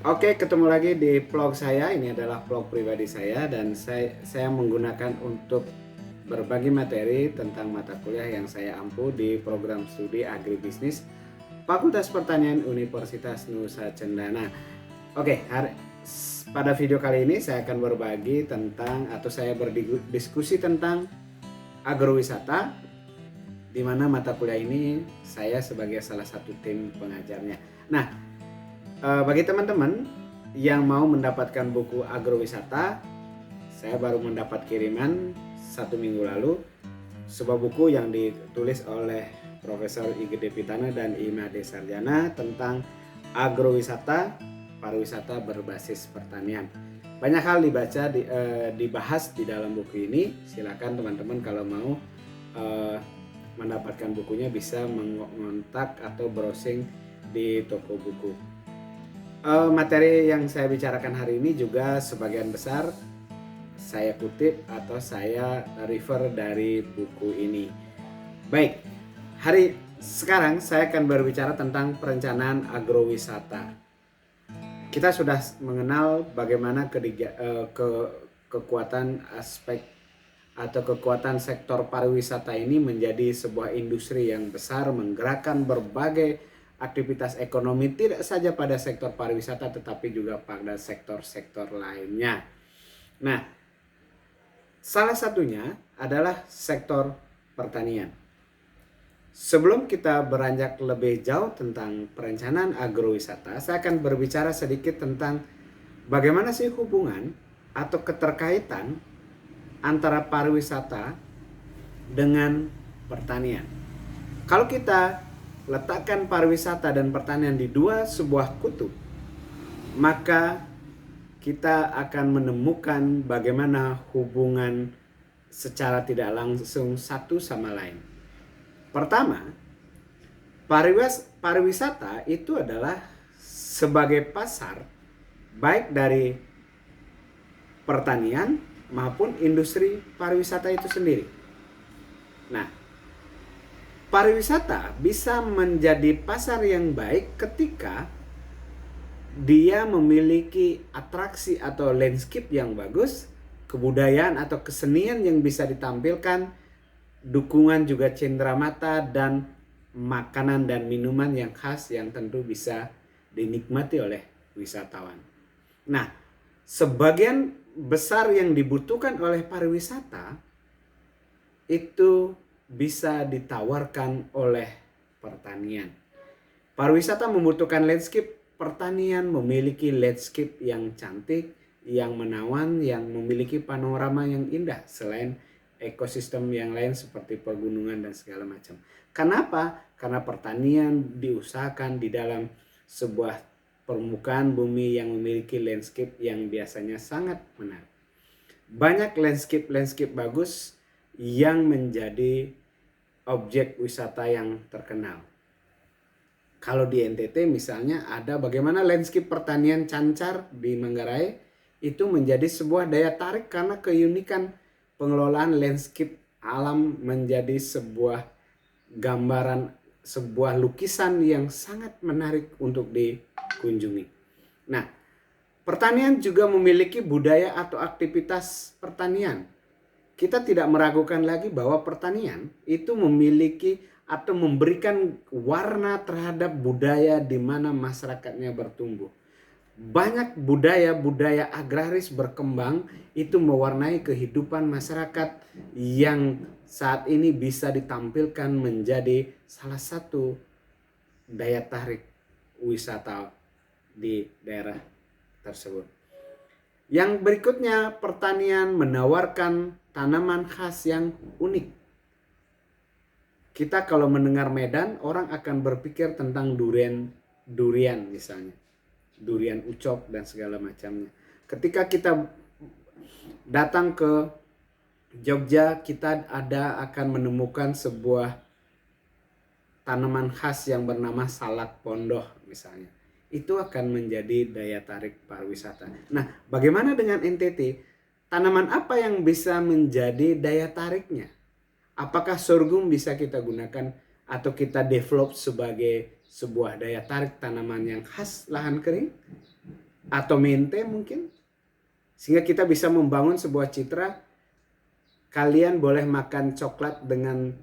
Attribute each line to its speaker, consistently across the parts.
Speaker 1: Oke, ketemu lagi di vlog saya. Ini adalah vlog pribadi saya dan saya menggunakan untuk berbagi materi tentang mata kuliah yang saya ampu di program studi Agribisnis Fakultas Pertanian Universitas Nusa Cendana. Oke, pada video kali ini saya akan berbagi tentang atau saya berdiskusi tentang agrowisata, di mana mata kuliah ini saya sebagai salah satu tim pengajarnya. Nah, bagi teman-teman yang mau mendapatkan buku agrowisata, saya baru mendapat kiriman 1 minggu lalu sebuah buku yang ditulis oleh Profesor Igede Pitana dan Imade Sarjana tentang agrowisata, pariwisata berbasis pertanian. Banyak hal dibahas di dalam buku ini. Silakan teman-teman kalau mau mendapatkan bukunya bisa mengontak atau browsing di toko buku. Materi yang saya bicarakan hari ini juga sebagian besar saya kutip atau saya refer dari buku ini. Baik, sekarang saya akan berbicara tentang perencanaan agrowisata. Kita sudah mengenal bagaimana kekuatan aspek atau kekuatan sektor pariwisata ini menjadi sebuah industri yang besar, menggerakkan berbagai aktivitas ekonomi tidak saja pada sektor pariwisata tetapi juga pada sektor-sektor lainnya. Nah, salah satunya adalah sektor pertanian. Sebelum kita beranjak lebih jauh tentang perencanaan agrowisata, saya akan berbicara sedikit tentang bagaimana sih hubungan atau keterkaitan antara pariwisata dengan pertanian. Kalau kita letakkan pariwisata dan pertanian di sebuah kutub, maka kita akan menemukan bagaimana hubungan secara tidak langsung satu sama lain. Pertama, pariwisata itu adalah sebagai pasar baik dari pertanian maupun industri pariwisata itu sendiri. Nah, pariwisata bisa menjadi pasar yang baik ketika dia memiliki atraksi atau landscape yang bagus, kebudayaan atau kesenian yang bisa ditampilkan, dukungan juga cenderamata dan makanan dan minuman yang khas yang tentu bisa dinikmati oleh wisatawan. Nah, sebagian besar yang dibutuhkan oleh pariwisata itu bisa ditawarkan oleh pertanian. Pariwisata membutuhkan landscape, pertanian memiliki landscape yang cantik, yang menawan, yang memiliki panorama yang indah selain ekosistem yang lain seperti pegunungan dan segala macam. Kenapa? Karena pertanian diusahakan di dalam sebuah permukaan bumi yang memiliki landscape yang biasanya sangat menarik. Banyak landscape bagus yang menjadi objek wisata yang terkenal. Kalau di NTT misalnya ada bagaimana landscape pertanian Cancar di Manggarai itu menjadi sebuah daya tarik karena keunikan pengelolaan landscape alam menjadi sebuah gambaran, sebuah lukisan yang sangat menarik untuk dikunjungi. Nah, pertanian juga memiliki budaya atau aktivitas pertanian. Kita tidak meragukan lagi bahwa pertanian itu memiliki atau memberikan warna terhadap budaya di mana masyarakatnya bertumbuh. Banyak budaya agraris berkembang itu mewarnai kehidupan masyarakat yang saat ini bisa ditampilkan menjadi salah satu daya tarik wisata di daerah tersebut. Yang berikutnya, pertanian menawarkan tanaman khas yang unik. Kita kalau mendengar Medan, orang akan berpikir tentang durian misalnya. Durian ucok dan segala macamnya. Ketika kita datang ke Jogja, kita akan menemukan sebuah tanaman khas yang bernama salak pondoh misalnya. Itu akan menjadi daya tarik pariwisata. Nah, bagaimana dengan NTT? Tanaman apa yang bisa menjadi daya tariknya? Apakah sorghum bisa kita gunakan atau kita develop sebagai sebuah daya tarik tanaman yang khas lahan kering? atau mente mungkin, sehingga kita bisa membangun sebuah citra. Kalian boleh makan coklat dengan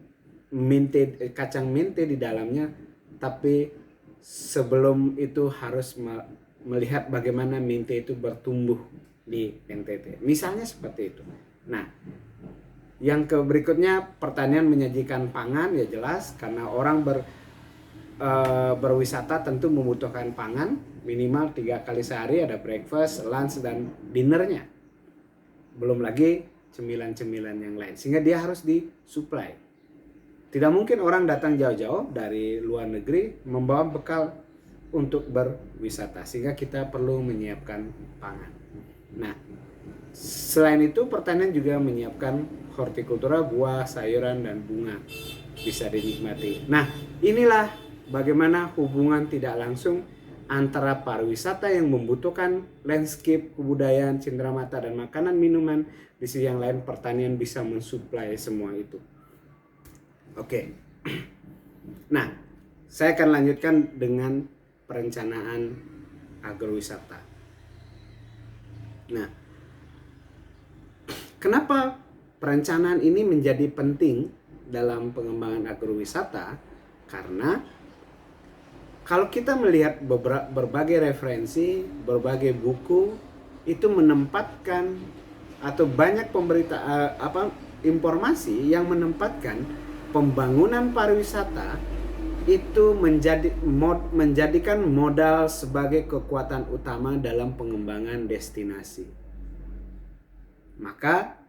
Speaker 1: kacang mente di dalamnya, tapi sebelum itu harus melihat bagaimana mente itu bertumbuh di NTT. Misalnya seperti itu. Nah, yang berikutnya, pertanian menyajikan pangan, ya jelas karena orang berwisata tentu membutuhkan pangan minimal 3 kali sehari, ada breakfast, lunch, dan dinnernya. Belum lagi cemilan-cemilan yang lain, sehingga dia harus disuplai. Tidak mungkin orang datang jauh-jauh dari luar negeri membawa bekal untuk berwisata, sehingga kita perlu menyiapkan pangan. Nah, selain itu pertanian juga menyiapkan hortikultura, buah, sayuran, dan bunga bisa dinikmati. Nah, inilah bagaimana hubungan tidak langsung antara pariwisata yang membutuhkan landscape, kebudayaan, cenderamata, dan makanan minuman. Di sisi yang lain pertanian bisa mensuplai semua itu. Oke. Nah, saya akan lanjutkan dengan perencanaan agrowisata. Nah, kenapa perencanaan ini menjadi penting dalam pengembangan agrowisata? Karena kalau kita melihat berbagai referensi, berbagai buku itu menempatkan atau banyak informasi yang menempatkan pembangunan pariwisata itu menjadikan modal sebagai kekuatan utama dalam pengembangan destinasi. Maka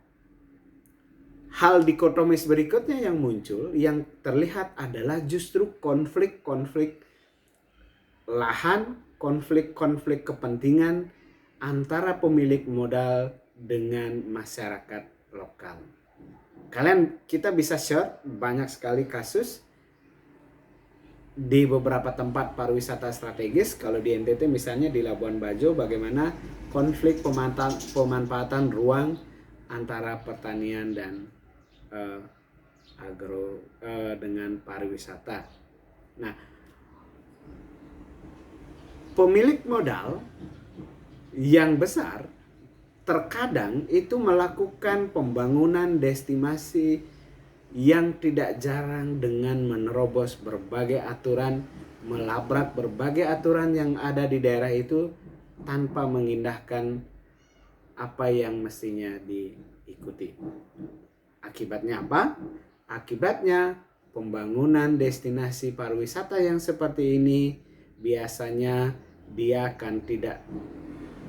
Speaker 1: hal dikotomis berikutnya yang muncul, yang terlihat adalah justru konflik-konflik lahan, konflik-konflik kepentingan antara pemilik modal dengan masyarakat lokal. Kita bisa share banyak sekali kasus di beberapa tempat pariwisata strategis. Kalau di NTT misalnya di Labuan Bajo, bagaimana konflik pemanfaatan ruang antara pertanian dan dengan pariwisata. Nah, pemilik modal yang besar terkadang itu melakukan pembangunan destinasi yang tidak jarang dengan menerobos berbagai aturan, melabrak berbagai aturan yang ada di daerah itu tanpa mengindahkan apa yang mestinya diikuti. Akibatnya apa? Akibatnya pembangunan destinasi pariwisata yang seperti ini biasanya dia akan tidak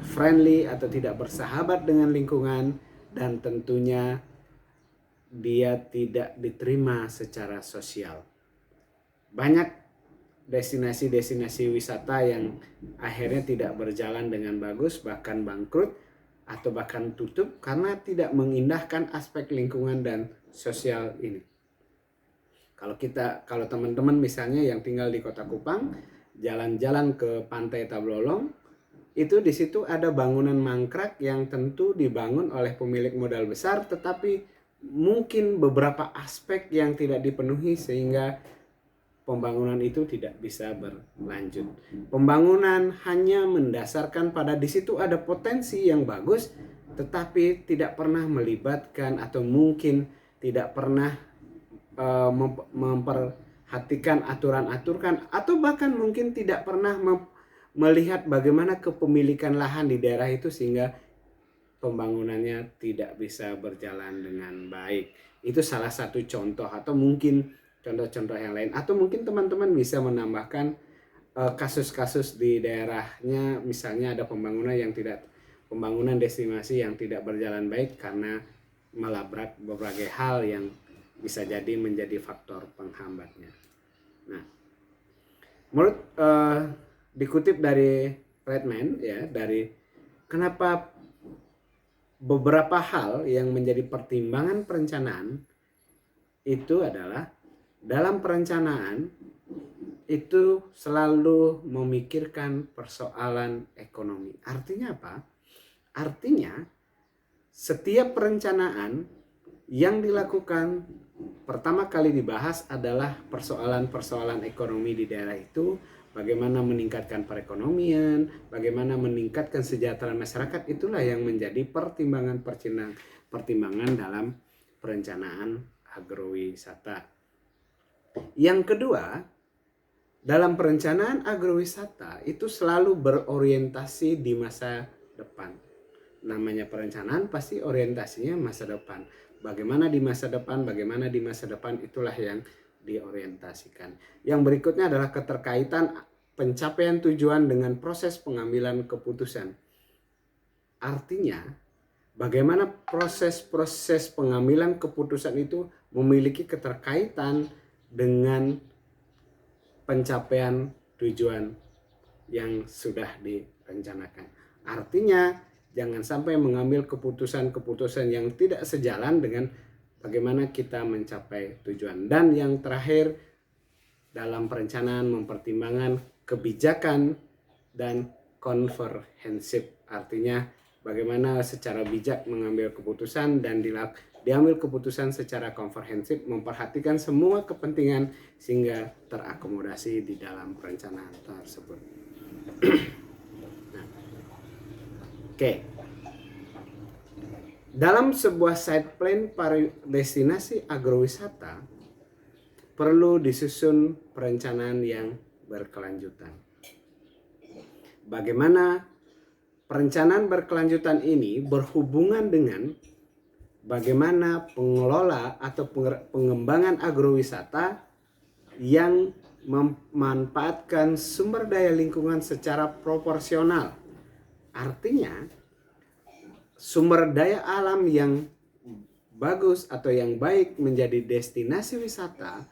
Speaker 1: friendly atau tidak bersahabat dengan lingkungan, dan tentunya dia tidak diterima secara sosial. Banyak destinasi-destinasi wisata yang akhirnya tidak berjalan dengan bagus, bahkan bangkrut atau bahkan tutup karena tidak mengindahkan aspek lingkungan dan sosial ini. Kalau teman-teman misalnya yang tinggal di Kota Kupang, jalan-jalan ke Pantai Tablolong, itu di situ ada bangunan mangkrak yang tentu dibangun oleh pemilik modal besar, tetapi mungkin beberapa aspek yang tidak dipenuhi sehingga pembangunan itu tidak bisa berlanjut. Pembangunan hanya mendasarkan pada di situ ada potensi yang bagus, tetapi tidak pernah melibatkan atau mungkin tidak pernah memperhatikan aturan-aturan, atau bahkan mungkin tidak pernah melihat bagaimana kepemilikan lahan di daerah itu sehingga pembangunannya tidak bisa berjalan dengan baik. Itu salah satu contoh, atau mungkin contoh-contoh yang lain, atau mungkin teman-teman bisa menambahkan kasus-kasus di daerahnya, misalnya ada pembangunan destinasi yang tidak berjalan baik karena melabrak berbagai hal yang bisa jadi menjadi faktor penghambatnya. Nah, menurut dikutip dari Friedman ya, dari kenapa beberapa hal yang menjadi pertimbangan perencanaan itu adalah dalam perencanaan itu selalu memikirkan persoalan ekonomi. Artinya apa? Artinya setiap perencanaan yang dilakukan pertama kali dibahas adalah persoalan-persoalan ekonomi di daerah itu, bagaimana meningkatkan perekonomian, bagaimana meningkatkan kesejahteraan masyarakat, itulah yang menjadi pertimbangan dalam perencanaan agrowisata. Yang kedua, dalam perencanaan agrowisata itu selalu berorientasi di masa depan. Namanya perencanaan pasti orientasinya masa depan. Bagaimana di masa depan, itulah yang diorientasikan. Yang berikutnya adalah keterkaitan pencapaian tujuan dengan proses pengambilan keputusan. Artinya, bagaimana proses pengambilan keputusan itu memiliki keterkaitan dengan pencapaian tujuan yang sudah direncanakan. Artinya, jangan sampai mengambil keputusan-keputusan yang tidak sejalan dengan bagaimana kita mencapai tujuan. Dan yang terakhir, dalam perencanaan mempertimbangkan kebijakan dan komprehensif. Artinya, bagaimana secara bijak mengambil keputusan dan diambil keputusan secara komprehensif, memperhatikan semua kepentingan sehingga terakomodasi di dalam perencanaan tersebut. Nah, oke. Dalam sebuah site plan destinasi agrowisata perlu disusun perencanaan yang berkelanjutan. Bagaimana perencanaan berkelanjutan ini berhubungan dengan bagaimana pengelola atau pengembangan agrowisata yang memanfaatkan sumber daya lingkungan secara proporsional. Artinya, sumber daya alam yang bagus atau yang baik menjadi destinasi wisata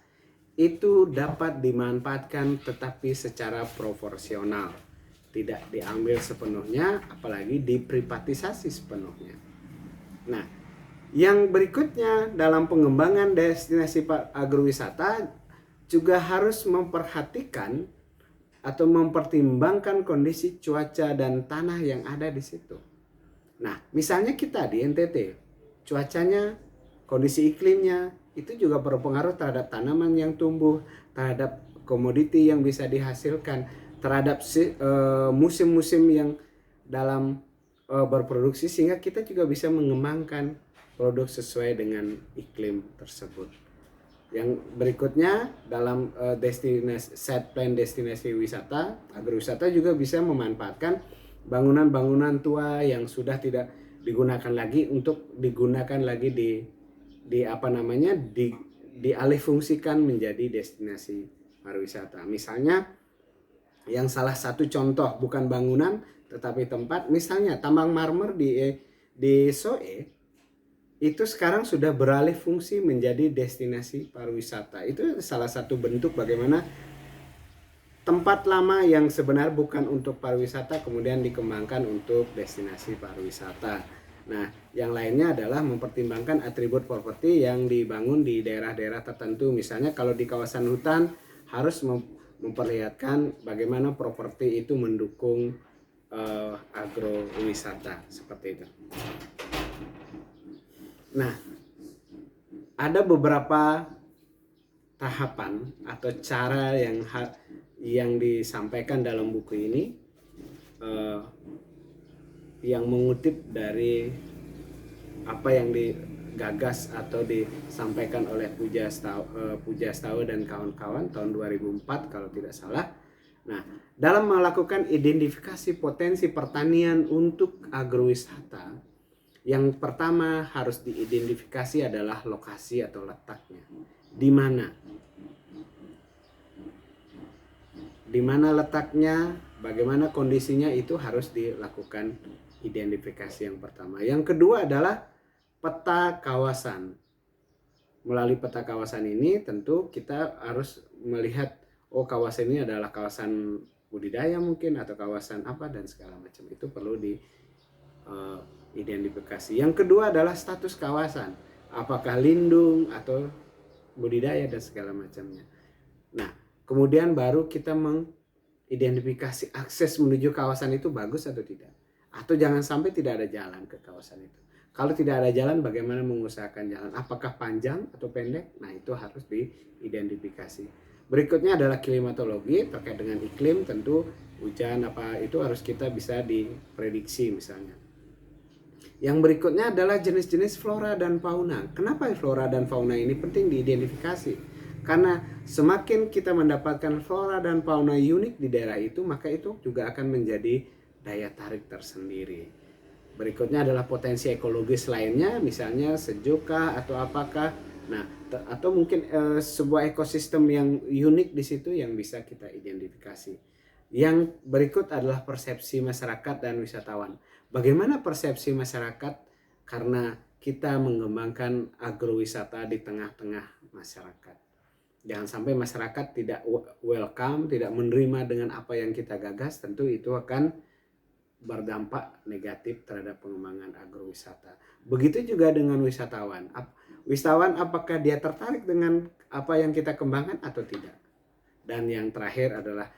Speaker 1: itu dapat dimanfaatkan tetapi secara proporsional. Tidak diambil sepenuhnya, apalagi diprivatisasi sepenuhnya. Nah, yang berikutnya dalam pengembangan destinasi agrowisata juga harus memperhatikan atau mempertimbangkan kondisi cuaca dan tanah yang ada di situ. Nah, misalnya kita di NTT, cuacanya, kondisi iklimnya itu juga berpengaruh terhadap tanaman yang tumbuh, terhadap komoditi yang bisa dihasilkan, terhadap musim-musim yang dalam berproduksi, sehingga kita juga bisa mengembangkan produk sesuai dengan iklim tersebut. Yang berikutnya dalam destinasi set plan destinasi wisata, agrowisata juga bisa memanfaatkan bangunan-bangunan tua yang sudah tidak digunakan lagi untuk digunakan lagi dialihfungsikan menjadi destinasi pariwisata. Misalnya yang salah satu contoh bukan bangunan tetapi tempat, misalnya tambang marmer di Soe itu sekarang sudah beralih fungsi menjadi destinasi pariwisata. Itu salah satu bentuk bagaimana tempat lama yang sebenarnya bukan untuk pariwisata kemudian dikembangkan untuk destinasi pariwisata. Nah, yang lainnya adalah mempertimbangkan atribut properti yang dibangun di daerah-daerah tertentu. Misalnya kalau di kawasan hutan harus memperlihatkan bagaimana properti itu mendukung agrowisata seperti itu. Nah, ada beberapa tahapan atau cara yang disampaikan dalam buku ini yang mengutip dari apa yang digagas atau disampaikan oleh Pujastawa dan kawan-kawan tahun 2004 kalau tidak salah. Nah, dalam melakukan identifikasi potensi pertanian untuk agrowisata, yang pertama harus diidentifikasi adalah lokasi atau letaknya. Di mana? Di mana letaknya, bagaimana kondisinya, itu harus dilakukan identifikasi yang pertama. Yang kedua adalah peta kawasan. Melalui peta kawasan ini tentu kita harus melihat kawasan ini adalah kawasan budidaya mungkin atau kawasan apa dan segala macam. Itu perlu identifikasi. Yang kedua adalah status kawasan, apakah lindung atau budidaya dan segala macamnya. Nah, kemudian baru kita mengidentifikasi akses menuju kawasan itu bagus atau tidak, atau jangan sampai tidak ada jalan ke kawasan itu. Kalau tidak ada jalan, bagaimana mengusahakan jalan, apakah panjang atau pendek? Nah, itu harus diidentifikasi. Berikutnya adalah klimatologi, terkait dengan iklim, tentu hujan apa itu harus kita bisa diprediksi misalnya. Yang berikutnya adalah jenis-jenis flora dan fauna. Kenapa flora dan fauna ini penting diidentifikasi? Karena semakin kita mendapatkan flora dan fauna unik di daerah itu, maka itu juga akan menjadi daya tarik tersendiri. Berikutnya adalah potensi ekologis lainnya, misalnya sejukkah atau apakah. Nah, atau mungkin sebuah ekosistem yang unik di situ yang bisa kita identifikasi. Yang berikut adalah persepsi masyarakat dan wisatawan. Bagaimana persepsi masyarakat karena kita mengembangkan agrowisata di tengah-tengah masyarakat. Jangan sampai masyarakat tidak welcome, tidak menerima dengan apa yang kita gagas, tentu itu akan berdampak negatif terhadap pengembangan agrowisata. Begitu juga dengan wisatawan. Wisatawan apakah dia tertarik dengan apa yang kita kembangkan atau tidak? Dan yang terakhir adalah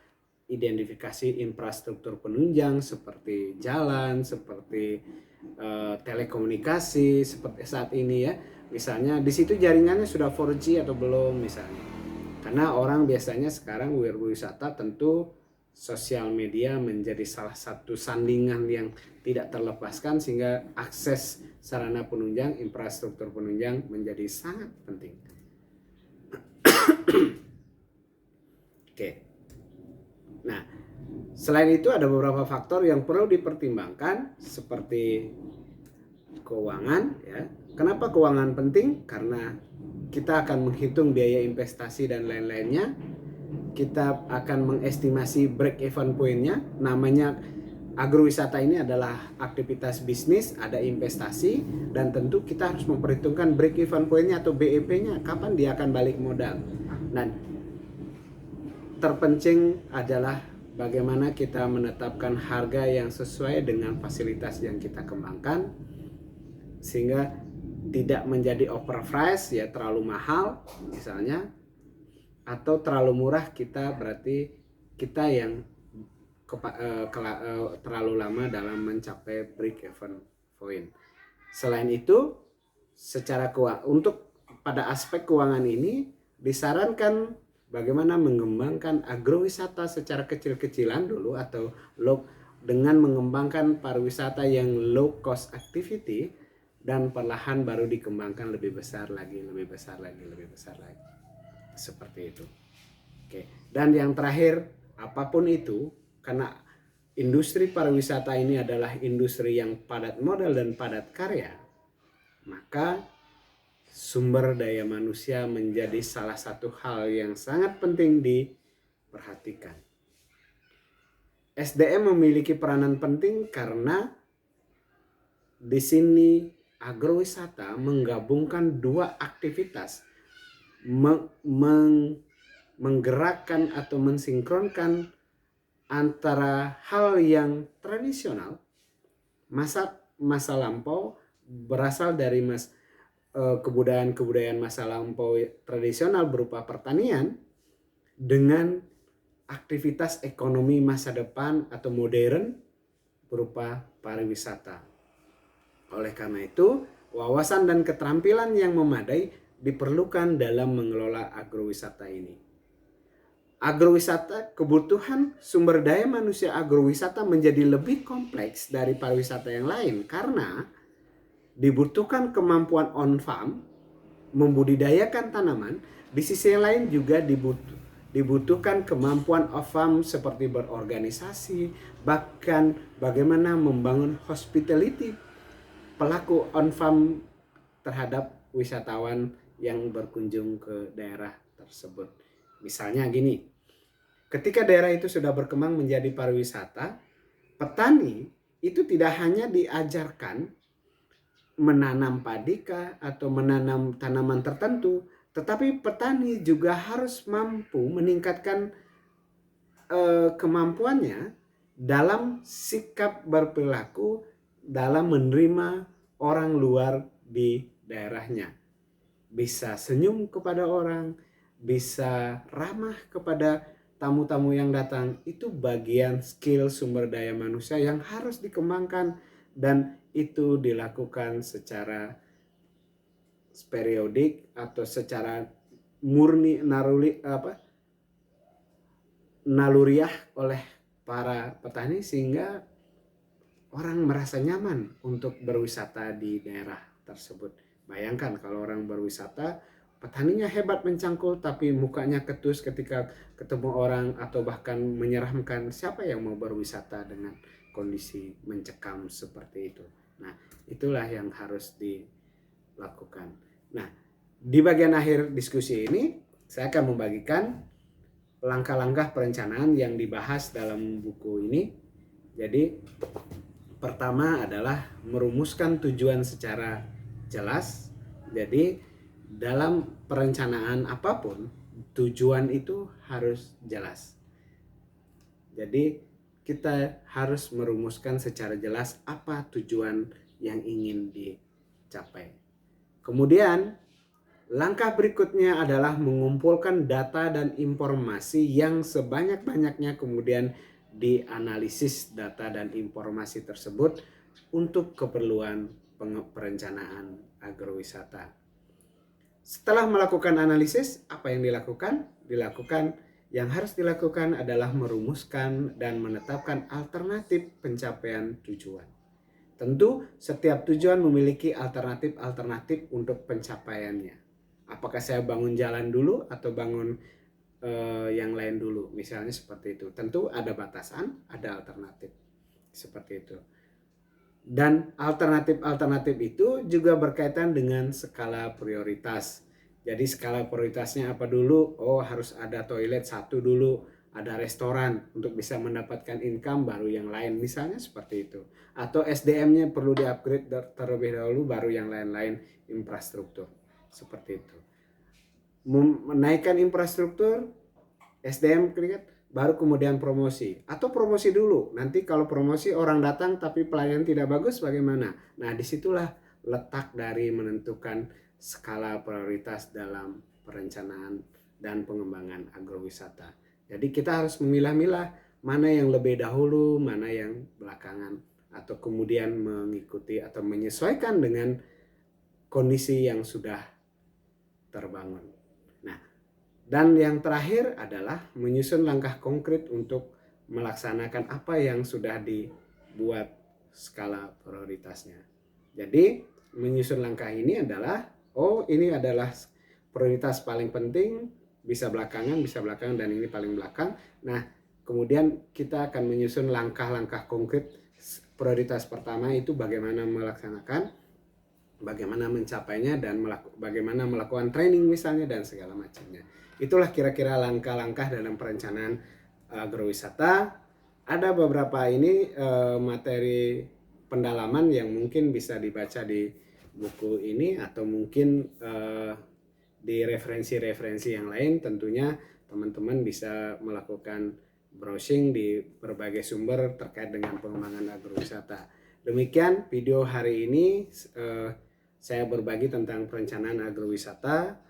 Speaker 1: identifikasi infrastruktur penunjang seperti jalan, seperti telekomunikasi seperti saat ini ya. Misalnya di situ jaringannya sudah 4G atau belum misalnya. Karena orang biasanya sekarang berwisata tentu sosial media menjadi salah satu sandingan yang tidak terlepaskan sehingga akses sarana penunjang, infrastruktur penunjang menjadi sangat penting. Oke. Nah, selain itu ada beberapa faktor yang perlu dipertimbangkan seperti keuangan ya. Kenapa keuangan penting? Karena kita akan menghitung biaya investasi dan lain-lainnya. Kita akan mengestimasi break even point-nya. Namanya agrowisata ini adalah aktivitas bisnis, ada investasi, dan tentu kita harus memperhitungkan break even point-nya atau BEP-nya, kapan dia akan balik modal. Nah, terpenting adalah bagaimana kita menetapkan harga yang sesuai dengan fasilitas yang kita kembangkan sehingga tidak menjadi overprice ya, terlalu mahal misalnya, atau terlalu murah kita berarti kita yang terlalu lama dalam mencapai break even point. Selain itu, secara untuk pada aspek keuangan ini disarankan bagaimana mengembangkan agrowisata secara kecil-kecilan dulu atau dengan mengembangkan pariwisata yang low cost activity dan perlahan baru dikembangkan lebih besar lagi. Seperti itu. Oke. Dan yang terakhir, apapun itu, karena industri pariwisata ini adalah industri yang padat modal dan padat karya, maka sumber daya manusia menjadi salah satu hal yang sangat penting diperhatikan. SDM memiliki peranan penting karena di sini agrowisata menggabungkan dua aktivitas, menggerakkan atau mensinkronkan antara hal yang tradisional, masa lampau berasal dari kebudayaan masa lampau tradisional berupa pertanian dengan aktivitas ekonomi masa depan atau modern berupa pariwisata. Oleh karena itu, wawasan dan keterampilan yang memadai diperlukan dalam mengelola agrowisata ini. Agrowisata, kebutuhan sumber daya manusia agrowisata menjadi lebih kompleks dari pariwisata yang lain karena dibutuhkan kemampuan on farm, membudidayakan tanaman. Di sisi yang lain juga dibutuhkan kemampuan off farm seperti berorganisasi, bahkan bagaimana membangun hospitality pelaku on farm terhadap wisatawan yang berkunjung ke daerah tersebut. Misalnya gini, ketika daerah itu sudah berkembang menjadi pariwisata, petani itu tidak hanya diajarkan menanam padika atau menanam tanaman tertentu, tetapi petani juga harus mampu meningkatkan kemampuannya dalam sikap berperilaku dalam menerima orang luar di daerahnya. Bisa senyum kepada orang, bisa ramah kepada tamu-tamu yang datang. Itu bagian skill sumber daya manusia yang harus dikembangkan dan itu dilakukan secara periodik atau secara murni naluriah oleh para petani sehingga orang merasa nyaman untuk berwisata di daerah tersebut. Bayangkan kalau orang berwisata, petaninya hebat mencangkul tapi mukanya ketus ketika ketemu orang atau bahkan menyeramkan. Siapa yang mau berwisata dengan kondisi mencekam seperti itu? Nah, itulah yang harus dilakukan. Nah, di bagian akhir diskusi ini saya akan membagikan langkah-langkah perencanaan yang dibahas dalam buku ini. Jadi pertama adalah merumuskan tujuan secara jelas. Jadi dalam perencanaan apapun, tujuan itu harus jelas. Jadi kita harus merumuskan secara jelas apa tujuan yang ingin dicapai. Kemudian langkah berikutnya adalah mengumpulkan data dan informasi yang sebanyak-banyaknya, kemudian dianalisis data dan informasi tersebut untuk keperluan perencanaan agrowisata. Setelah melakukan analisis, apa yang dilakukan? Yang harus dilakukan adalah merumuskan dan menetapkan alternatif pencapaian tujuan. Tentu setiap tujuan memiliki alternatif untuk pencapaiannya. Apakah saya bangun jalan dulu atau bangun yang lain dulu, misalnya seperti itu. Tentu ada batasan, ada alternatif seperti itu. Dan alternatif itu juga berkaitan dengan skala prioritas. Jadi skala prioritasnya apa dulu? Oh, harus ada toilet satu dulu, ada restoran untuk bisa mendapatkan income, baru yang lain, misalnya seperti itu. Atau SDM-nya perlu di-upgrade terlebih dahulu, baru yang lain-lain infrastruktur, seperti itu. Menaikkan infrastruktur, SDM baru kemudian promosi, atau promosi dulu. Nanti kalau promosi orang datang tapi pelayanan tidak bagus bagaimana? Nah, disitulah letak dari menentukan skala prioritas dalam perencanaan dan pengembangan agrowisata. Jadi kita harus memilah-milah mana yang lebih dahulu, mana yang belakangan, atau kemudian mengikuti atau menyesuaikan dengan kondisi yang sudah terbangun. Dan yang terakhir adalah menyusun langkah konkret untuk melaksanakan apa yang sudah dibuat skala prioritasnya. Jadi menyusun langkah ini adalah, ini adalah prioritas paling penting, bisa belakangan, dan ini paling belakang. Nah, kemudian kita akan menyusun langkah-langkah konkret. Prioritas pertama itu bagaimana melaksanakan, bagaimana mencapainya, dan bagaimana melakukan training misalnya, dan segala macamnya. Itulah kira-kira langkah-langkah dalam perencanaan agrowisata. Ada beberapa materi pendalaman yang mungkin bisa dibaca di buku ini, atau mungkin di referensi-referensi yang lain. Tentunya teman-teman bisa melakukan browsing di berbagai sumber terkait dengan pengembangan agrowisata. Demikian video hari ini, saya berbagi tentang perencanaan agrowisata.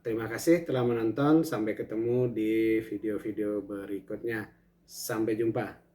Speaker 1: Terima kasih telah menonton. Sampai ketemu di video-video berikutnya. Sampai jumpa.